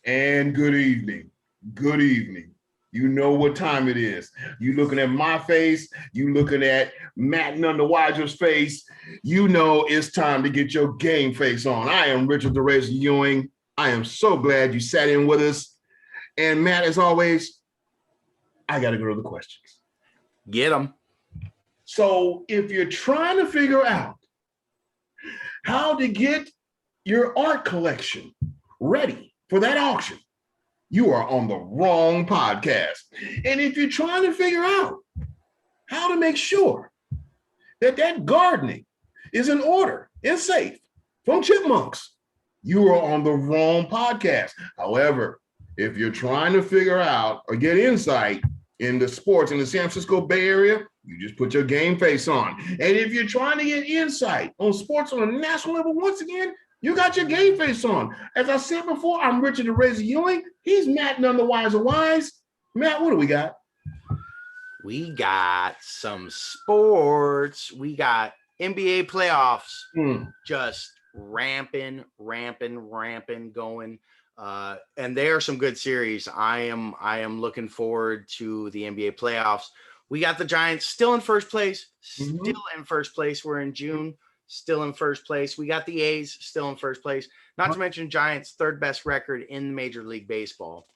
And good evening. Good evening. You know what time it is. You looking at my face. You looking at Matt NoneTheWiser's face. You know it's time to get your game face on. I am Richard the Razor Ewing. I am so glad you sat in with us. And Matt, as always, I got to go to the questions. Get them. So if you're trying to figure out how to get your art collection ready for that auction, you are on the wrong podcast. And if you're trying to figure out how to make sure that that gardening is in order and safe from chipmunks, you are on the wrong podcast. However, if you're trying to figure out or get insight into sports in the San Francisco Bay Area, you just put your game face on. And if you're trying to get insight on sports on a national level, once again, you got your game face on. As I said before, I'm Richard the Razor Ewing. He's Matt NoneTheWiser Wise. Matt, what do we got? We got some sports. We got NBA playoffs just ramping going. And there are some good series. I am looking forward to the NBA playoffs. We got the Giants still in first place. We're in June. Still in first place. We got the A's still in first place. Not to mention Giants' third best record in Major League Baseball.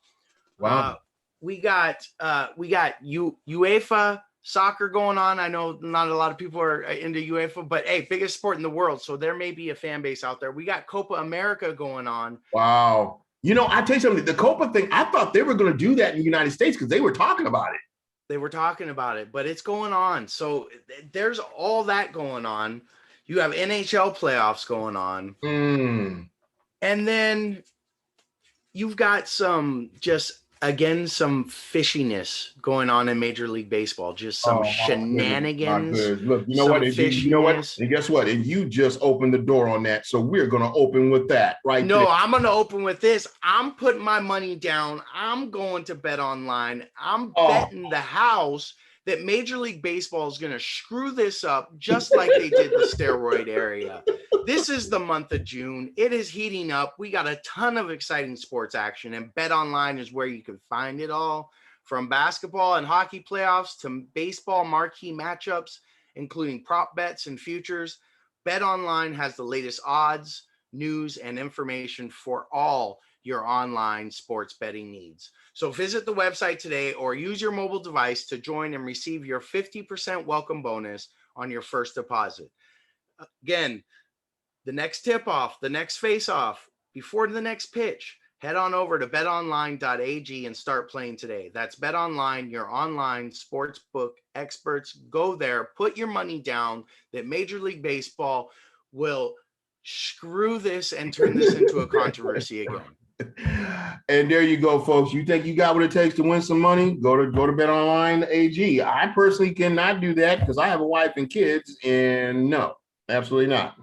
Wow. We got UEFA soccer going on. I know not a lot of people are into UEFA, but hey, biggest sport in the world. So there may be a fan base out there. We got Copa America going on. Wow. You know, I tell you something, the Copa thing, I thought they were going to do that in the United States because they were talking about it. But it's going on. So there's all that going on. You have NHL playoffs going on. And then you've got some fishiness going on in Major League Baseball. Just some shenanigans. Look, you know what? And guess what? And you just opened the door on that. So we're going to open with that right No, there. I'm going to open with this. I'm putting my money down. I'm going to bet online. I'm betting the house that Major League Baseball is going to screw this up just like they did the steroid area. This is the month of June. It is heating up. We got a ton of exciting sports action, and BetOnline is where you can find it all, from basketball and hockey playoffs to baseball marquee matchups, including prop bets and futures. BetOnline has the latest odds, news, and information for all your online sports betting needs. So visit the website today or use your mobile device to join and receive your 50% welcome bonus on your first deposit. Again, the next tip-off, the next face-off, before the next pitch, head on over to betonline.ag and start playing today. That's BetOnline, your online sportsbook experts. Go there, put your money down that Major League Baseball will screw this and turn this into a controversy again. And there you go, folks. You think you got what it takes to win some money? Go to BetOnline AG. I personally cannot do that because I have a wife and kids, and no, absolutely not.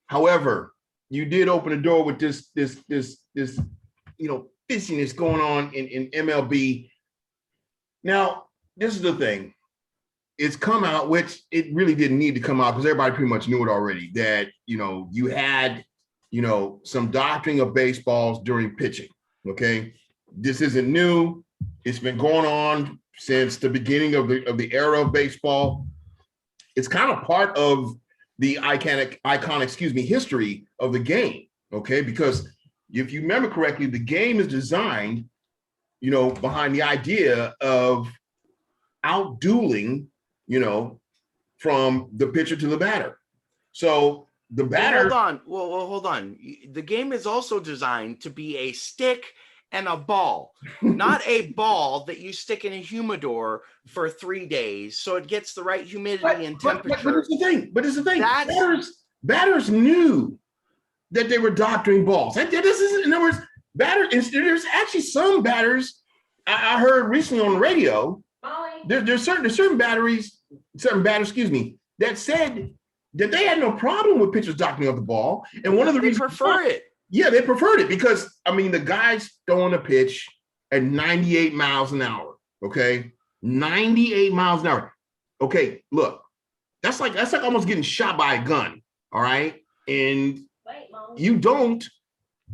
However, you did open the door with this fishiness going on in MLB. Now, this is the thing. It's come out, which it really didn't need to come out because everybody pretty much knew it already, that, you had some doctoring of baseballs during pitching. Okay. This isn't new. It's been going on since the beginning of the era of baseball. It's kind of part of the iconic history of the game. Okay. Because if you remember correctly, the game is designed, behind the idea of out-dueling, from the pitcher to the batter. So the batter. Hold on. The game is also designed to be a stick and a ball, not a ball that you stick in a humidor for 3 days so it gets the right humidity and temperature. But it's the thing. Batters knew that they were doctoring balls. This is, in other words, there's actually some batters I heard recently on the radio. There's certain batters, that said that they had no problem with pitchers doctoring up the ball. And one of the reasons they prefer it. Yeah, they preferred it because, the guy's throwing a pitch at 98 miles an hour, okay? 98 miles an hour. Okay, look, that's like almost getting shot by a gun, all right? And you don't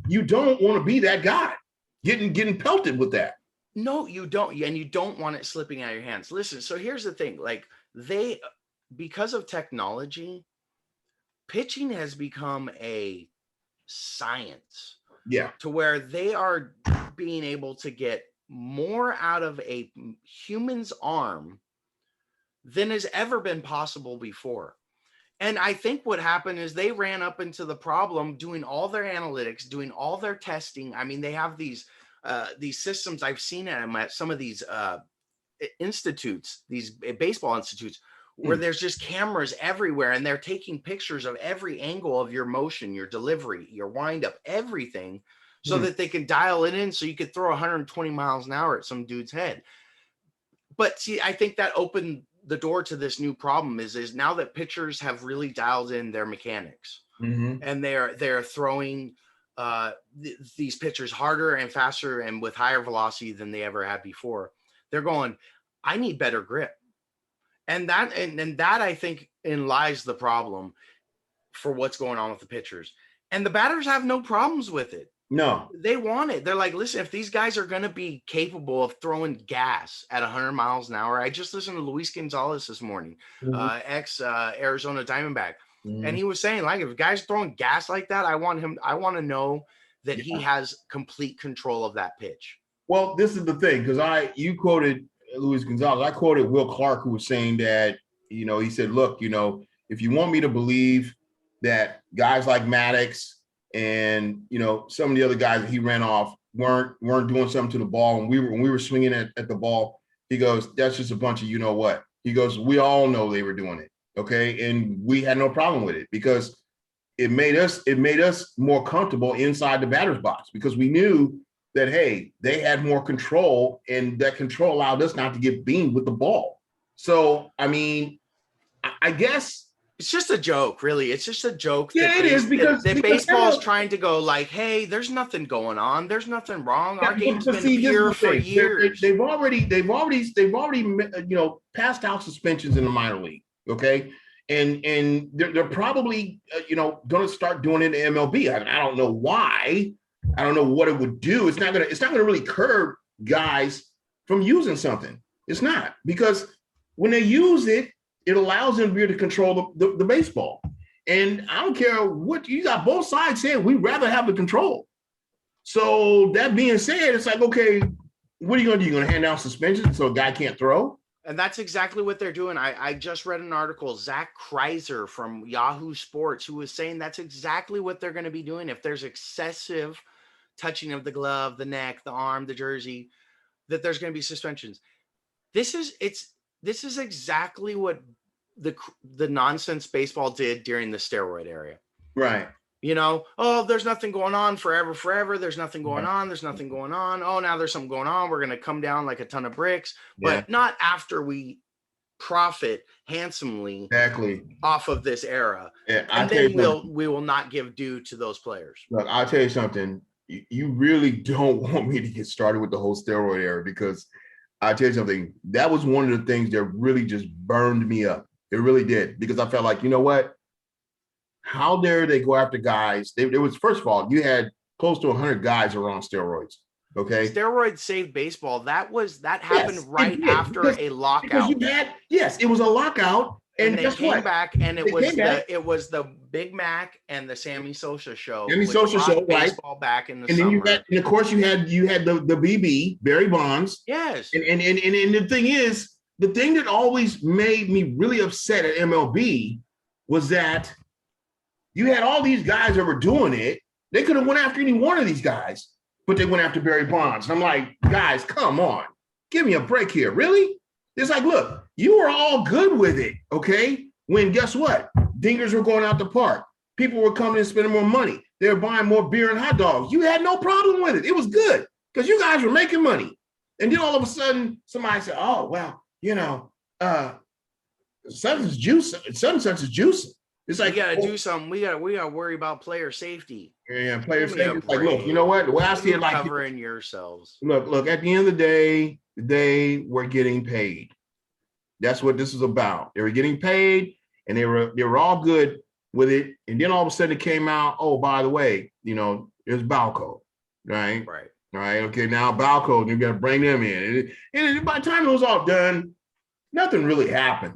want to be that guy. getting pelted with that. No, you don't. And you don't want it slipping out of your hands. Listen, so here's the thing. Like because of technology, pitching has become a science. Yeah. To where they are being able to get more out of a human's arm than has ever been possible before. And I think what happened is they ran up into the problem doing all their analytics, doing all their testing. I mean, they have these systems. I've seen them at some of these institutes, these baseball institutes, where there's just cameras everywhere, and they're taking pictures of every angle of your motion, your delivery, your windup, everything, so that they can dial it in so you could throw 120 miles an hour at some dude's head. But see, I think that opened the door to this new problem is now that pitchers have really dialed in their mechanics, and they're throwing these pitchers harder and faster and with higher velocity than they ever had before. They're going, I need better grip. And that I think lies the problem for what's going on with the pitchers. And the batters have no problems with it. No, they want it. They're like, listen, if these guys are going to be capable of throwing gas at 100 miles an hour. I just listened to Luis Gonzalez this morning, ex Arizona Diamondback. And he was saying, like, if guys throwing gas like that, I want to know that he has complete control of that pitch. Well, this is the thing, because you quoted Luis Gonzalez. I quoted Will Clark, who was saying that, he said, look, if you want me to believe that guys like Maddox and, some of the other guys that he ran off weren't doing something to the ball, and when we were swinging at the ball, he goes, that's just a bunch of what. He goes, we all know they were doing it, okay? And we had no problem with it because it made us more comfortable inside the batter's box, because we knew that, hey, they had more control, and that control allowed us not to get beamed with the ball. So, I mean, I guess it's just a joke, really. It's just a joke. Yeah, it is, because baseball is trying to go like, hey, there's nothing going on. There's nothing wrong. Our game's been here for years. They've already passed out suspensions in the minor league. Okay. And they're probably, going to start doing it in MLB. I don't know why. I don't know what it would do. It's not gonna really curb guys from using something. It's not, because when they use it, it allows them to be able to control the baseball. And I don't care what you got, both sides saying we'd rather have the control. So that being said, it's like, okay, what are you gonna do? You're gonna hand out suspensions so a guy can't throw? And that's exactly what they're doing. I just read an article, Zach Kreiser from Yahoo Sports, who was saying that's exactly what they're going to be doing. If there's excessive touching of the glove, the neck, the arm, the jersey, that there's going to be suspensions. This is exactly what the nonsense baseball did during the steroid era. Right. There's nothing going on forever. There's nothing going on. There's nothing going on. Oh, now there's something going on. We're going to come down like a ton of bricks, but not after we profit handsomely off of this era. Yeah, and then we will not give due to those players. Look, I'll tell you something. You really don't want me to get started with the whole steroid era, because I'll tell you something. That was one of the things that really just burned me up. It really did, because I felt like, you know what? How dare they go after guys? There was, first of all, you had close to 100 guys who were on steroids. Okay. Steroids saved baseball. That happened right after a lockout. It was a lockout. And they came back, and it was the Big Mac and the Sammy Sosa show. Sammy Sosa show, right? Baseball back in the and summer. And of course you had the BB, Barry Bonds. Yes. And the thing is, the thing that always made me really upset at MLB was that you had all these guys that were doing it. They could have went after any one of these guys, but they went after Barry Bonds. And I'm like, guys, come on, give me a break here, really? It's like, look, you were all good with it, okay? When guess what? Dingers were going out the park. People were coming and spending more money. They were buying more beer and hot dogs. You had no problem with it. It was good because you guys were making money. And then all of a sudden, somebody said, oh, well, such is juicing. It's like, we got to do something. We got to worry about player safety. Yeah, player safety. Like, look, you know what? The way I see it, like, covering yourselves. Look. At the end of the day, they were getting paid. That's what this is about. They were getting paid, and they were all good with it. And then all of a sudden, it came out. Oh, by the way, there's Balco, right? Right. All right, okay, now Balco, you're going to bring them in. And by the time it was all done, nothing really happened.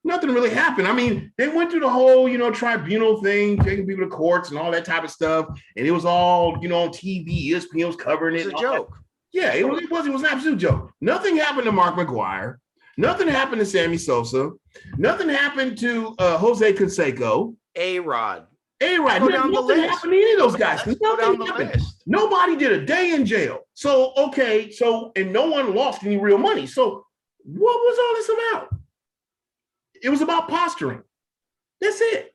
Nothing really happened. I mean, they went through the whole, tribunal thing, taking people to courts and all that type of stuff. And it was all, on TV. ESPN was covering it. It's a joke. Yeah, it was an absolute joke. Nothing happened to Mark McGwire. Nothing happened to Sammy Sosa. Nothing happened to Jose Canseco. A-Rod. A-Rod. Nothing happened to any of those guys. Nothing happened. Nobody did a day in jail. So, okay, and no one lost any real money. So what was all this about? It was about posturing. That's it.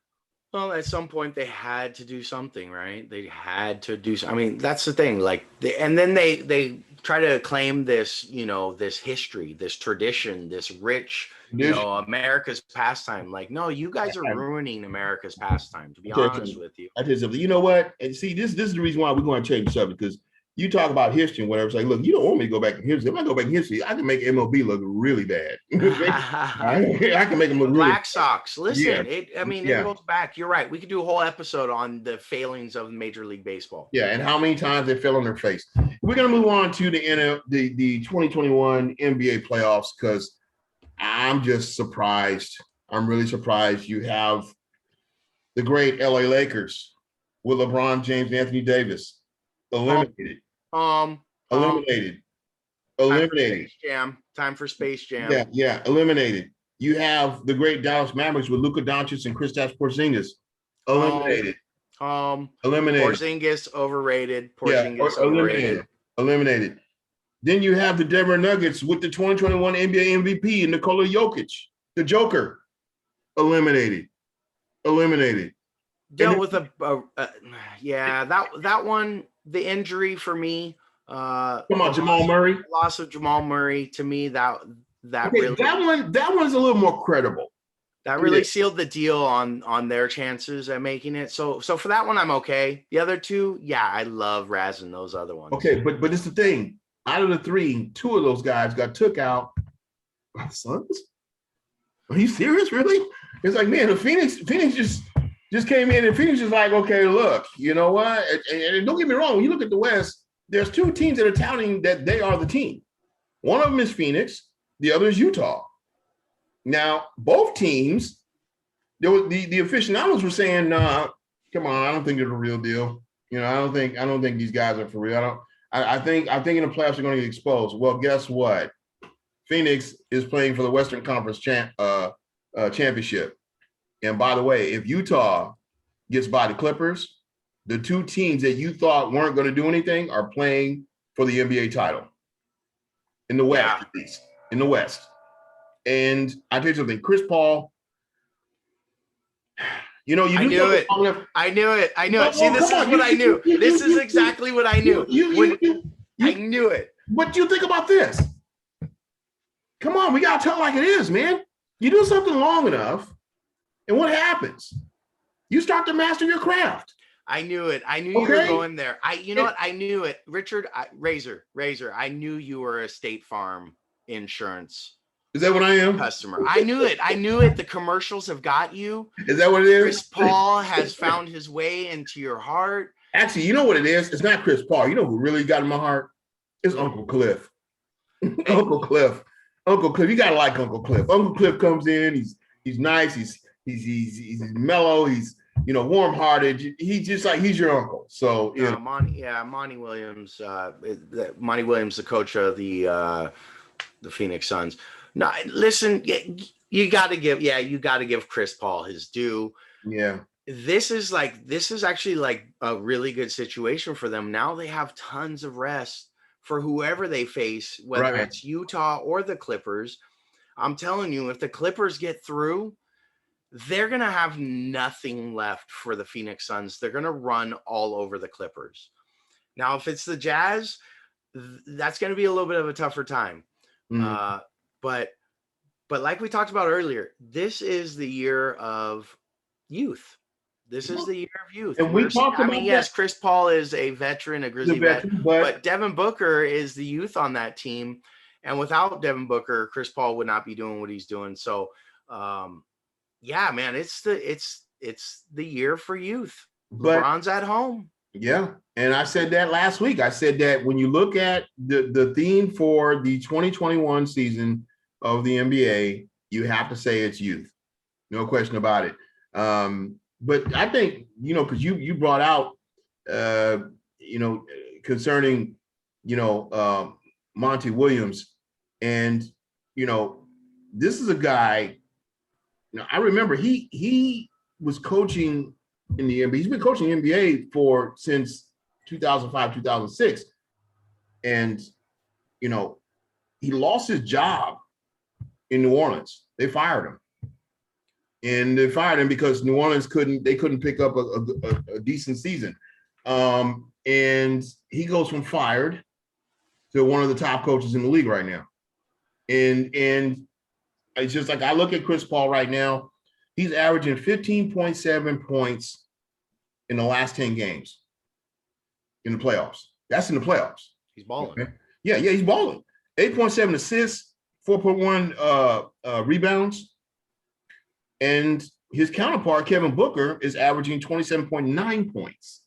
Well, at some point they had to do something, right? They had to do. I mean, that's the thing. Like, and then they try to claim this, this history, this tradition, this rich, America's pastime. Like, no, you guys are ruining America's pastime. To be honest with you, I tell you something. You know what? And see, this is the reason why we're going to change the subject, because you talk about history and whatever. It's like, look, you don't want me to go back in history. If I go back in history, I can make MLB look really bad. I can make them look Black Sox. Listen, it goes back. You're right. We could do a whole episode on the failings of Major League Baseball. Yeah, and how many times they fell on their face. We're going to move on to the 2021 NBA playoffs, because I'm just surprised. I'm really surprised you have the great LA Lakers with LeBron James and Anthony Davis eliminated. Eliminated. Time for Space Jam. Yeah, eliminated. You have the great Dallas Mavericks with Luka Doncic and Kristaps Porzingis. Eliminated. Eliminated. Porzingis overrated. Overrated. Eliminated. Then you have the Denver Nuggets with the 2021 NBA MVP and Nikola Jokic, the Joker. Eliminated. Dealt with that one. The injury for me. Jamal Murray. Loss of Jamal Murray, to me, that one's a little more credible. That really sealed the deal on their chances at making it. So for that one, I'm okay. The other two, I love razzing those other ones. Okay, but it's the thing. Out of the three, two of those guys got took out by the Suns. Are you serious, really? It's like, man, the Phoenix just came in, and Phoenix is like, okay, look, you know what? And don't get me wrong, when you look at the West, there's two teams that are touting that they are the team. One of them is Phoenix, the other is Utah. Now, both teams, the aficionados were saying, come on, I don't think they're the real deal. I don't think these guys are for real. I think in the playoffs they're going to get exposed. Well, guess what? Phoenix is playing for the Western Conference championship. And by the way, if Utah gets by the Clippers, the two teams that you thought weren't going to do anything are playing for the NBA title in the West, at least in the West. And I tell you something, Chris Paul. I knew it. See, this is what I knew. This is exactly what I knew. I knew it. What do you think about this? Come on, we gotta tell it like it is, man. You do something long enough, and what happens? You start to master your craft. I knew it. I knew you were going there. What? I knew it. Richard, Razor. I knew you were a State Farm insurance. Is that what I am? Customer. I knew it. The commercials have got you. Is that what it is? Chris Paul has found his way into your heart. Actually, you know what it is? It's not Chris Paul. You know who really got in my heart? It's Uncle Cliff. Uncle Cliff. You gotta like Uncle Cliff. Uncle Cliff comes in. He's nice. He's mellow. He's warm-hearted. He's just like he's your uncle. So Monty Williams. Monty Williams, the coach of the Phoenix Suns. No, listen, you got to give Chris Paul his due. Yeah. This is actually like a really good situation for them. Now they have tons of rest for whoever they face, whether it's Utah or the Clippers. I'm telling you, if the Clippers get through, they're going to have nothing left for the Phoenix Suns. They're going to run all over the Clippers. Now, if it's the Jazz, that's going to be a little bit of a tougher time. Mm-hmm. But like we talked about earlier, this is the year of youth. This is the year of youth. And we talked about yes, Chris Paul is a veteran, a Grizzly veteran, but Devin Booker is the youth on that team. And without Devin Booker, Chris Paul would not be doing what he's doing. So, man, it's the year for youth. LeBron's at home. Yeah. And I said that last week. I said that when you look at the theme for the 2021 season of the NBA, you have to say it's youth. No question about it. But I think, because you brought out, concerning, Monty Williams. And, this is a guy, I remember he was coaching in the NBA. He's been coaching the NBA since 2005, 2006. And, he lost his job in New Orleans. They fired him. And they fired him because New Orleans couldn't pick up a decent season. And he goes from fired to one of the top coaches in the league right now. And it's just like, I look at Chris Paul right now, he's averaging 15.7 points in the last 10 games in the playoffs. That's in the playoffs. He's balling. Okay? Yeah, he's balling. 8.7 assists, 4.1 rebounds. And his counterpart, Kevin Booker, is averaging 27.9 points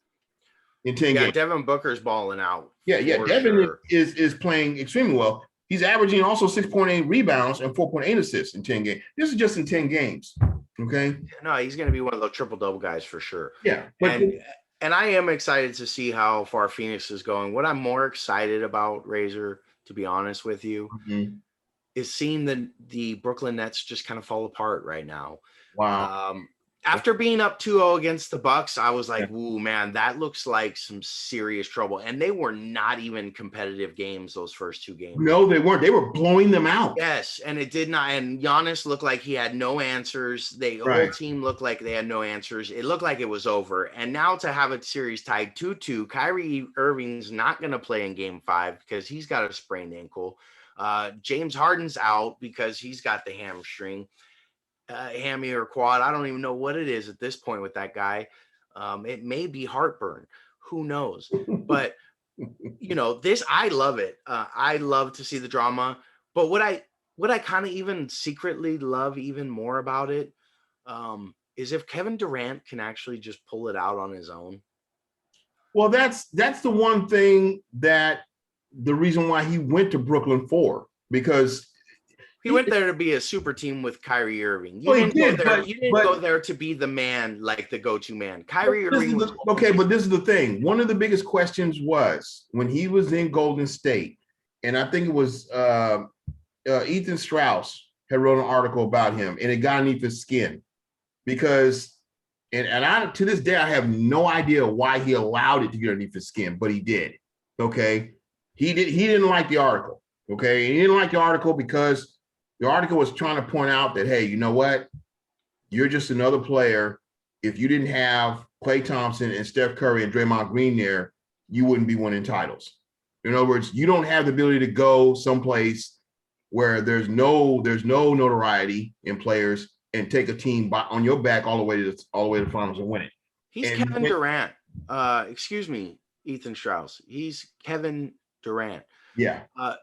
in 10 games. Devin Booker's balling out. Yeah. Devin is playing extremely well. He's averaging also 6.8 rebounds and 4.8 assists in 10 games. This is just in 10 games. Okay. No, he's going to be one of the triple-double guys for sure. Yeah. And I am excited to see how far Phoenix is going. What I'm more excited about, Razor, to be honest with you, is seeing the Brooklyn Nets just kind of fall apart right now. Wow. After being up 2-0 against the Bucks, I was like, ooh, man, that looks like some serious trouble. And they were not even competitive games, those first two games. No, they weren't. They were blowing them out. Yes, and it did not. And Giannis looked like he had no answers. The whole team looked like they had no answers. It looked like it was over. And now to have a series tied 2-2, Kyrie Irving's not going to play in Game 5 because he's got a sprained ankle. James Harden's out because he's got the hamstring. Hammy or quad. I don't even know what it is at this point with that guy. It may be heartburn. Who knows? But, I love it. I love to see the drama. But what I kind of even secretly love even more about it is if Kevin Durant can actually just pull it out on his own. Well, that's the one thing that the reason why he went to Brooklyn for, because he went there to be a super team with Kyrie Irving. You didn't go there to be the man, like the go-to man. Kyrie Irving was okay, but this is the thing. One of the biggest questions was when he was in Golden State, and I think it was Ethan Strauss had wrote an article about him, and it got underneath his skin because, and I to this day I have no idea why he allowed it to get underneath his skin, but he did. Okay, he didn't like the article. Okay, he didn't like the article because the article was trying to point out that, hey, you know what? You're just another player. If you didn't have Klay Thompson and Steph Curry and Draymond Green there, you wouldn't be winning titles. In other words, you don't have the ability to go someplace where there's no notoriety in players and take a team on your back all the way to the finals and win it. He's Kevin Durant. Excuse me, Ethan Strauss. He's Kevin Durant. Yeah.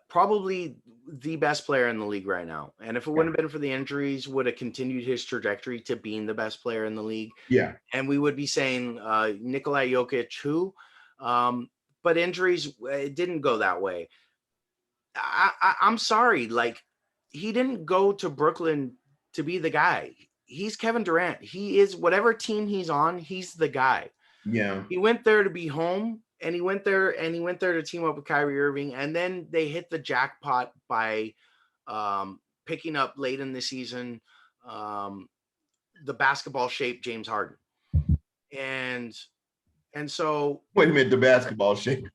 Probably the best player in the league right now. And if it wouldn't have been for the injuries, would have continued his trajectory to being the best player in the league. Yeah. And we would be saying Nikolai Jokic, who, but injuries, it didn't go that way. I'm sorry. Like, he didn't go to Brooklyn to be the guy. He's Kevin Durant. He is whatever team he's on. He's the guy. Yeah. He went there to be home. And he went there to team up with Kyrie Irving. And then they hit the jackpot by picking up late in the season the basketball shape James Harden. And so wait a minute, the basketball shape.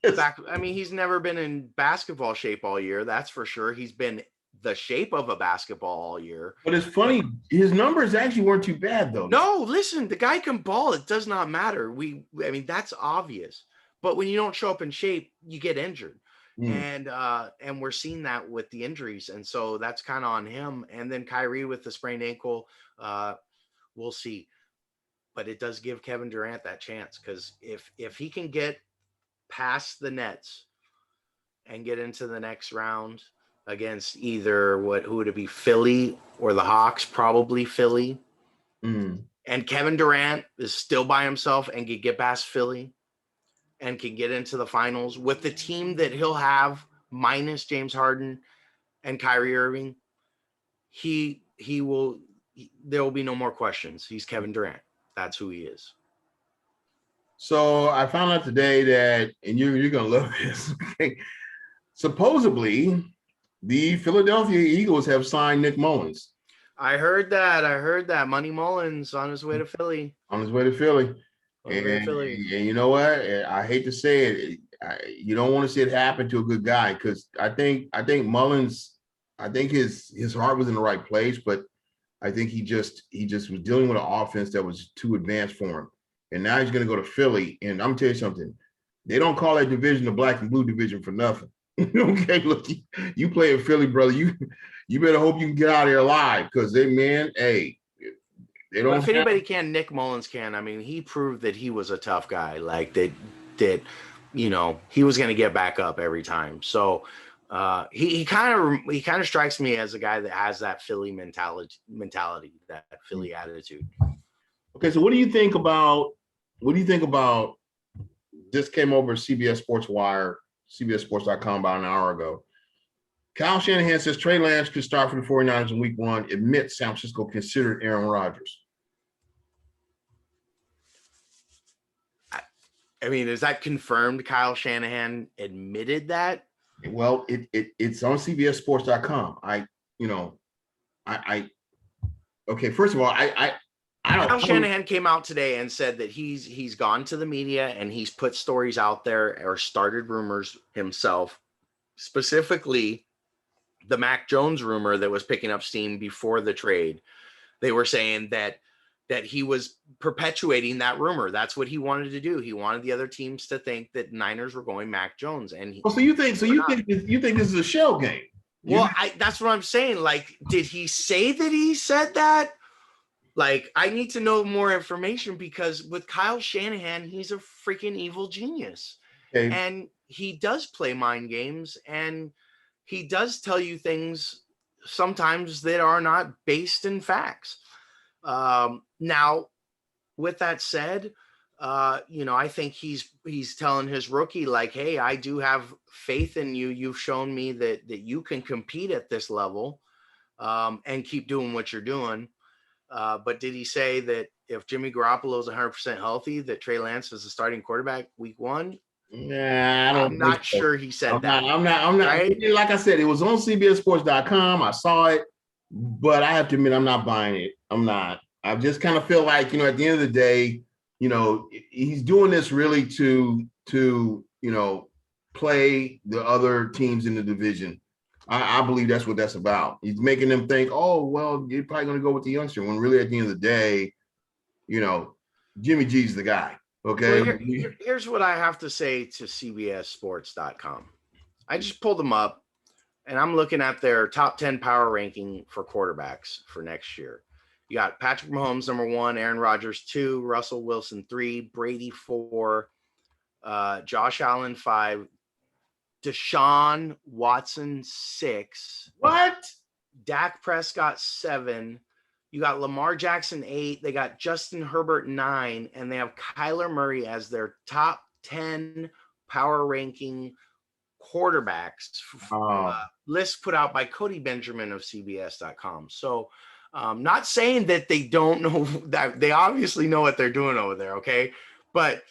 He's never been in basketball shape all year. That's for sure. He's been the shape of a basketball all year. But it's funny, his numbers actually weren't too bad though. No, listen, the guy can ball. It does not matter. That's obvious. But when you don't show up in shape, you get injured. And we're seeing that with the injuries. And so that's kind of on him. And then Kyrie with the sprained ankle, we'll see. But it does give Kevin Durant that chance, because if he can get past the Nets and get into the next round against either who would it be, Philly or the Hawks, probably Philly. And Kevin Durant is still by himself and can get past Philly and can get into the finals with the team that he'll have minus James Harden and Kyrie Irving, there will be no more questions. He's Kevin Durant. That's who he is. So I found out today that, and you're gonna love this. Okay. Supposedly, the Philadelphia Eagles have signed Nick Mullins. I heard that. Money Mullins on his way to Philly. On his way to Philly. And you know what? I hate to say it. You don't want to see it happen to a good guy, because I think Mullins, I think his heart was in the right place, but I think he just was dealing with an offense that was too advanced for him. And now he's going to go to Philly. And I'm gonna tell you something. They don't call that division the black and blue division for nothing. Okay, look, you play in Philly, brother. You better hope you can get out of here alive, because they don't. If anybody can, Nick Mullins can. I mean, he proved that he was a tough guy. Like that he was going to get back up every time. So he kind of strikes me as a guy that has that Philly mentality, that Philly attitude. Okay, so what do you think about? This came over CBS Sports Wire, CBSSports.com about an hour ago. Kyle Shanahan says Trey Lance could start for the 49ers in week 1, admits San Francisco considered Aaron Rodgers. I mean, is that confirmed? Kyle Shanahan admitted that? Well, it's on CBSSports.com. Okay, first of all, I don't. Kyle Shanahan came out today and said that he's gone to the media and he's put stories out there or started rumors himself, specifically the Mac Jones rumor that was picking up steam before the trade. They were saying that he was perpetuating that rumor. That's what he wanted to do. He wanted the other teams to think that Niners were going Mac Jones. And you think this is a shell game? Well, that's what I'm saying. Like, did he say that he said that? Like, I need to know more information, because with Kyle Shanahan, he's a freaking evil genius. Okay. And he does play mind games, and he does tell you things sometimes that are not based in facts. Now, with that said, I think he's telling his rookie, like, hey, I do have faith in you. You've shown me that you can compete at this level, and keep doing what you're doing. But did he say that if Jimmy Garoppolo is 100% healthy, that Trey Lance is the starting quarterback week 1? Nah, I'm not sure he said that. I'm not. Right? Like I said, it was on CBSSports.com. I saw it, but I have to admit, I'm not buying it. I'm not. I just kind of feel like, at the end of the day, he's doing this really to play the other teams in the division. I believe that's what that's about. He's making them think, oh, well, you're probably going to go with the youngster, when really at the end of the day, Jimmy G's the guy. Okay. Well, here's what I have to say to CBSSports.com. I just pulled them up, and I'm looking at their top 10 power ranking for quarterbacks for next year. You got Patrick Mahomes, number 1, Aaron Rodgers, 2, Russell Wilson, 3, Brady, 4, Josh Allen, 5, Deshaun Watson, 6. What? Dak Prescott, 7. You got Lamar Jackson, 8. They got Justin Herbert, 9. And they have Kyler Murray as their top 10 power ranking quarterbacks. List put out by Cody Benjamin of CBS.com. So not saying that they don't know, that they obviously know what they're doing over there, okay? But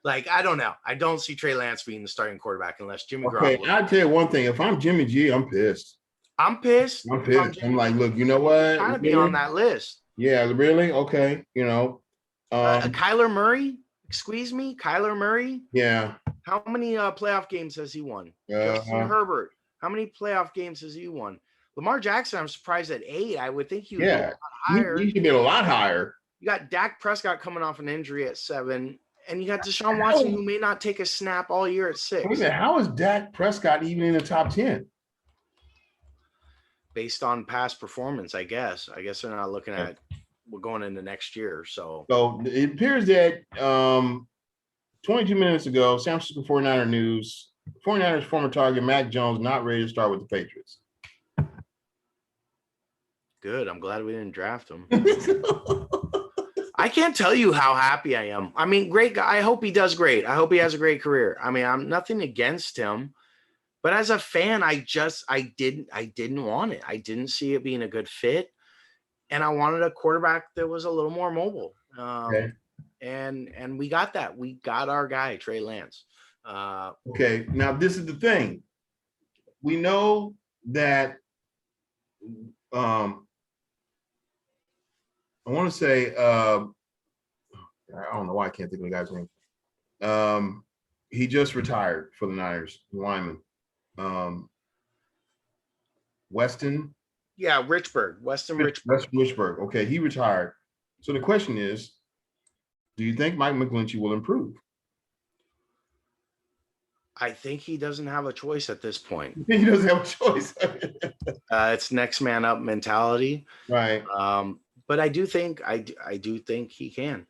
like, I don't know. I don't see Trey Lance being the starting quarterback unless Jimmy Garoppolo. Okay, I'll tell you one thing. If I'm Jimmy G, I'm pissed. I'm pissed. I'm like, look, you know what? Trying to be on that list. Yeah, really? Okay, Kyler Murray? Excuse me? Kyler Murray? Yeah. How many playoff games has he won? Justin Herbert. How many playoff games has he won? Lamar Jackson, I'm surprised at 8. I would think he would be a lot higher. He should be a lot higher. You got Dak Prescott coming off an injury at 7. And you got Deshaun Watson, who may not take a snap all year at 6. Wait a minute, how is Dak Prescott even in the top 10? Based on past performance, I guess. I guess they're not looking at we're going into next year. So it appears that 22 minutes ago, San Francisco 49er news, 49ers former target Mac Jones not ready to start with the Patriots. Good. I'm glad we didn't draft him. I can't tell you how happy I am. I mean, great guy. I hope he does great. I hope he has a great career. I mean, I'm nothing against him, but as a fan, I didn't want it. I didn't see it being a good fit, and I wanted a quarterback that was a little more mobile. Okay. And we got that. We got our guy, Trey Lance. Okay. Now this is the thing. We know that. I want to say. I don't know why I can't think of the guy's name. He just retired for the Niners, lineman. Weston. Yeah, Richburg, Weston Richburg. Weston Richburg. Okay, he retired. So the question is, do you think Mike McGlinchey will improve? I think he doesn't have a choice at this point. He doesn't have a choice. It's next man up mentality. Right. But I do think he can.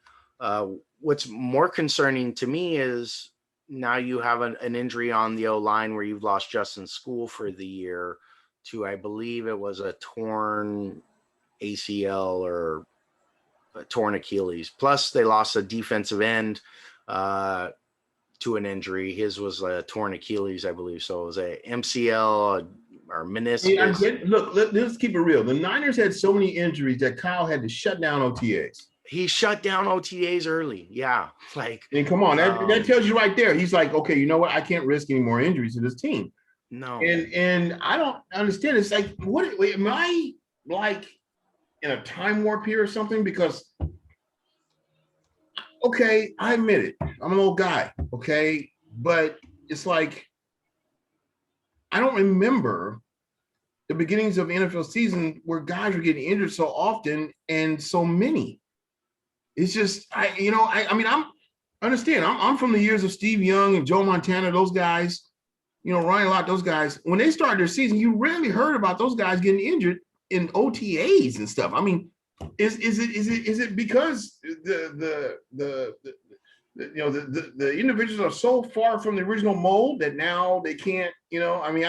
What's more concerning to me is now you have an injury on the O-line where you've lost Justin School for the year to, I believe it was a torn ACL or a torn Achilles. Plus they lost a defensive end to an injury. His was a torn Achilles, I believe. So it was a MCL or meniscus. Look, let's keep it real. The Niners had so many injuries that Kyle had to shut down OTAs. He shut down OTAs early. Yeah. Like, and come on, that tells you right there. He's like, okay, you know what? I can't risk any more injuries to this team. No. And I don't understand. It's like, what am I like in a time warp here or something? Because okay, I admit it. I'm an old guy, okay? But it's like, I don't remember the beginnings of the NFL season where guys were getting injured so often and so many. It's just, I mean, I understand. I'm from the years of Steve Young and Joe Montana, those guys, Ryan Lott, those guys. When they started their season, you rarely heard about those guys getting injured in OTAs and stuff. I mean, is it because the individuals are so far from the original mold that now they can't, I mean,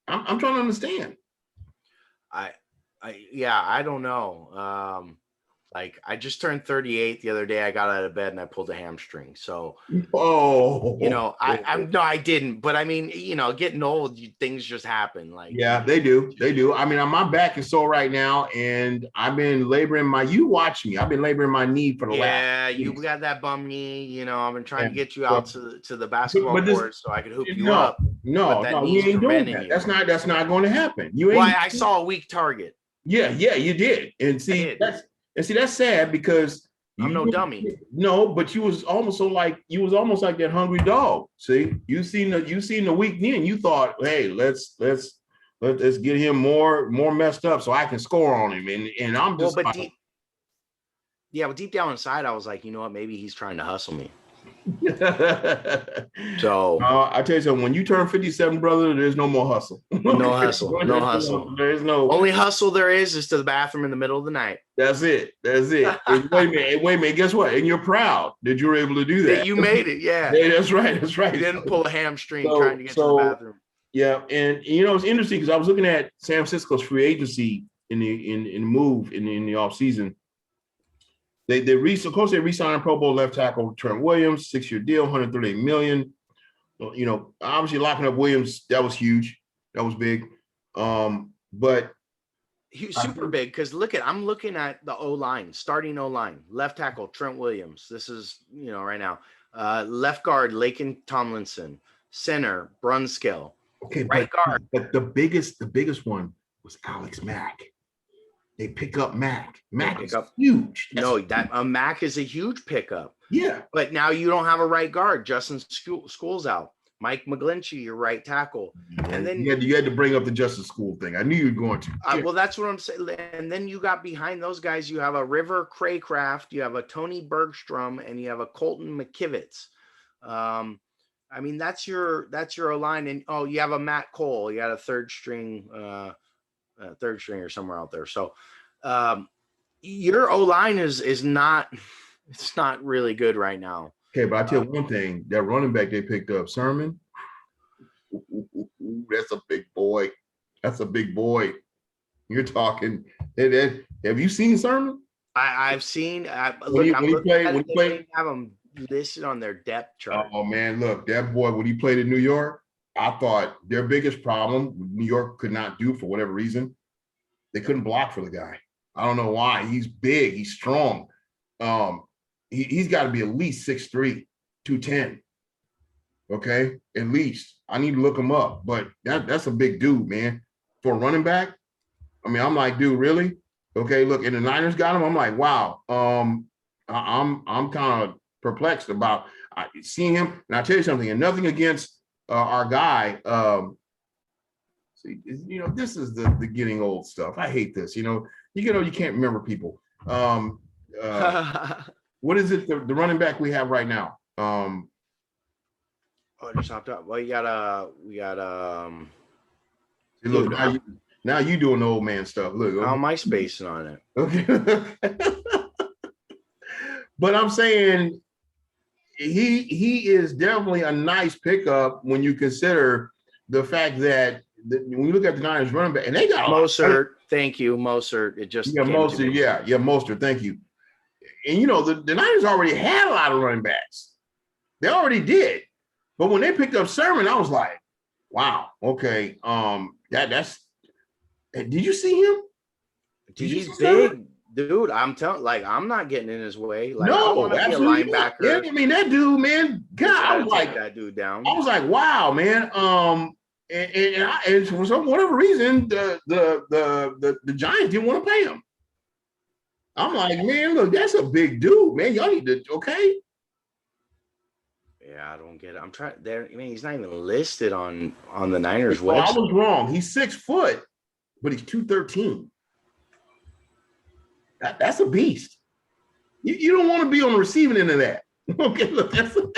I'm trying to understand. I don't know. Like I just turned 38 the other day. I got out of bed and I pulled a hamstring. So, I didn't, but I mean, getting old, things just happen. Like, yeah, they do. I mean, my back is sore right now and I've been laboring you watch me. I've been laboring my knee for the last. Yeah, you got that bum knee, I've been trying to get you out to the basketball court so I could hook you up. No, we ain't doing that. That's not going to happen. I saw a weak target. Yeah, you did. And see, that's sad because I'm no dummy. No, but you was almost like that hungry dog. See, you seen the weak knee and you thought, hey, let's get him more messed up so I can score on him. And I'm just deep down inside, I was like, you know what? Maybe he's trying to hustle me. So I tell you something, when you turn 57, brother, there's no more hustle. No hustle. There's no only hustle there is to the bathroom in the middle of the night. That's it. And wait a minute, guess what? And you're proud that you were able to do that. You made it, yeah. Yeah, that's right. You didn't pull a hamstring trying to get to the bathroom. Yeah, and it's interesting because I was looking at San Francisco's free agency in the move in the offseason. They re-signed Pro Bowl left tackle Trent Williams, 6-year deal, $138 million. Obviously locking up Williams, that was huge. That was big. But super big because I'm looking at the O-line, starting O-line, left tackle Trent Williams. This is, right now. Left guard Laken Tomlinson, center Brunskill. Okay, right guard. But the biggest one was Alex Mack. They pick up Mack. Mack is huge. Mack is a huge pickup. Yeah. But now you don't have a right guard. Justin School's out. Mike McGlinchey, your right tackle. And then you had to bring up the Justin School thing. I knew you were going to. Well, that's what I'm saying. And then you got behind those guys, you have a River Craycraft, you have a Tony Bergstrom, and you have a Colton McKivitz. I mean, that's your O-line. And you have a Matt Cole. You got a third string or somewhere out there. So your O-line is not really good right now. Okay, but I tell you one thing, that running back they picked up, Sermon, that's a big boy. You're talking. Have you seen Sermon? I've seen. When Look, he I'm when he looking played at when it. he They don't played. even have them listed on their depth chart. Oh man, look, that boy when he played in New York, I thought their biggest problem New York could not do for whatever reason, they couldn't block for the guy. I don't know why. He's big, he's strong. Um, he's got to be at least 6'3", 210. Okay, at least. I need to look him up, but that's a big dude, man. For a running back, I mean, I'm like, dude, really? Okay, look, and the Niners got him. I'm like, wow. I'm kind of perplexed about seeing him. And I tell you something, and nothing against our guy. See, this is the getting old stuff. I hate this. You can't remember people. What is it? The running back we have right now? Oh, I just hopped up. Well, we got Look, dude, now you doing the old man stuff. Look, how am I spacing on it? okay. But I'm saying he is definitely a nice pickup when you consider the fact that when you look at the Niners running back, and they got Mostert. Thank you, Mostert. It just Mostert. Yeah, Mostert. Thank you. And the Niners already had a lot of running backs. They already did. But when they picked up Sermon, I was like, wow, okay. That's did you see him? He's big, Sermon? Dude. I'm telling, I'm not getting in his way. Like, no, I want to be a linebacker. Yeah, I mean that dude, man. God, I was like that dude down. I was like, wow, man. And for whatever reason, the Giants didn't want to pay him. I'm like, man, look, that's a big dude, man. Y'all need to, okay. Yeah, I don't get it. I'm trying there. I mean, he's not even listed on the Niners website. I was wrong. He's 6 foot, but he's 213. That's a beast. You don't want to be on the receiving end of that. Okay, look, that's going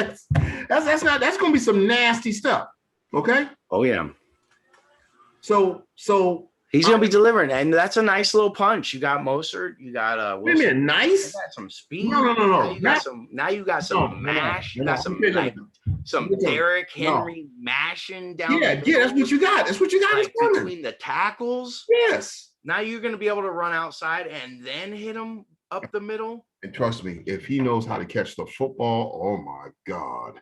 to be some nasty stuff. Okay. Oh yeah. So he's going to be delivering, and that's a nice little punch. You got Mostert, you got wait a minute, nice. You got some speed. No. Now you got some mash. You got some Derrick Henry mashing down. Yeah, that's what you got. That's what you got between the tackles. Yes. Now you're going to be able to run outside and then hit him up the middle. And trust me, if he knows how to catch the football, oh my God.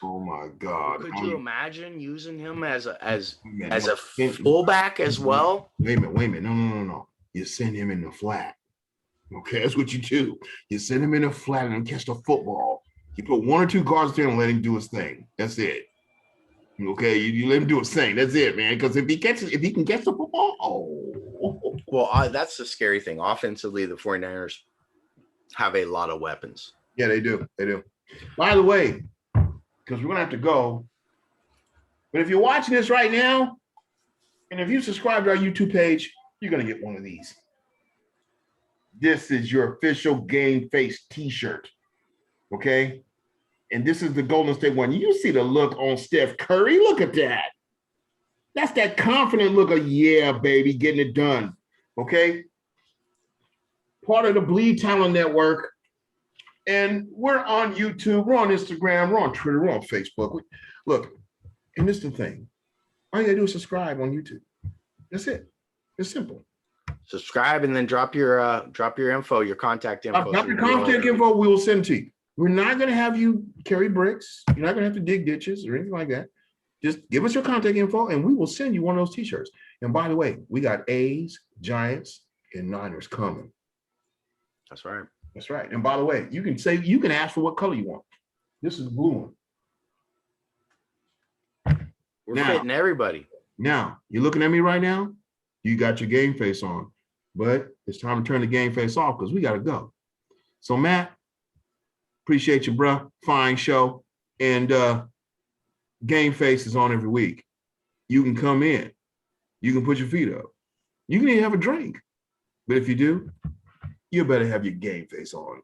Oh my God! Could you imagine using him as a fullback as well? Wait a minute! No! You send him in the flat. Okay, that's what you do. You send him in the flat and catch the football. You put 1 or 2 guards there and let him do his thing. That's it. Okay, you let him do his thing. That's it, man. Because if he can catch the football, oh. Well, that's the scary thing. Offensively, the 49ers have a lot of weapons. Yeah, they do. By the way, because we're going to have to go. But if you're watching this right now, and if you subscribe to our YouTube page, you're going to get one of these. This is your official GameFace t-shirt. Okay? And this is the Golden State one. You see the look on Steph Curry? Look at that. That's that confident look of, yeah, baby, getting it done. Okay? Part of the Bleed Talent Network. And we're on YouTube, we're on Instagram, we're on Twitter, we're on Facebook. Look, and this is the thing. All you gotta do is subscribe on YouTube. That's it. It's simple. Subscribe and then drop your info, your contact info. Drop your contact info, we will send to you. We're not gonna have you carry bricks. You're not gonna have to dig ditches or anything like that. Just give us your contact info and we will send you one of those t-shirts. And by the way, we got A's, Giants, and Niners coming. That's right. That's right. And by the way, you can ask for what color you want. This is the blue one. We're fitting everybody. Now, you're looking at me right now. You got your GameFace on, but it's time to turn the GameFace off because we got to go. So, Matt, appreciate you, bro. Fine show. And GameFace is on every week. You can come in. You can put your feet up. You can even have a drink. But if you do, you better have your GameFace on.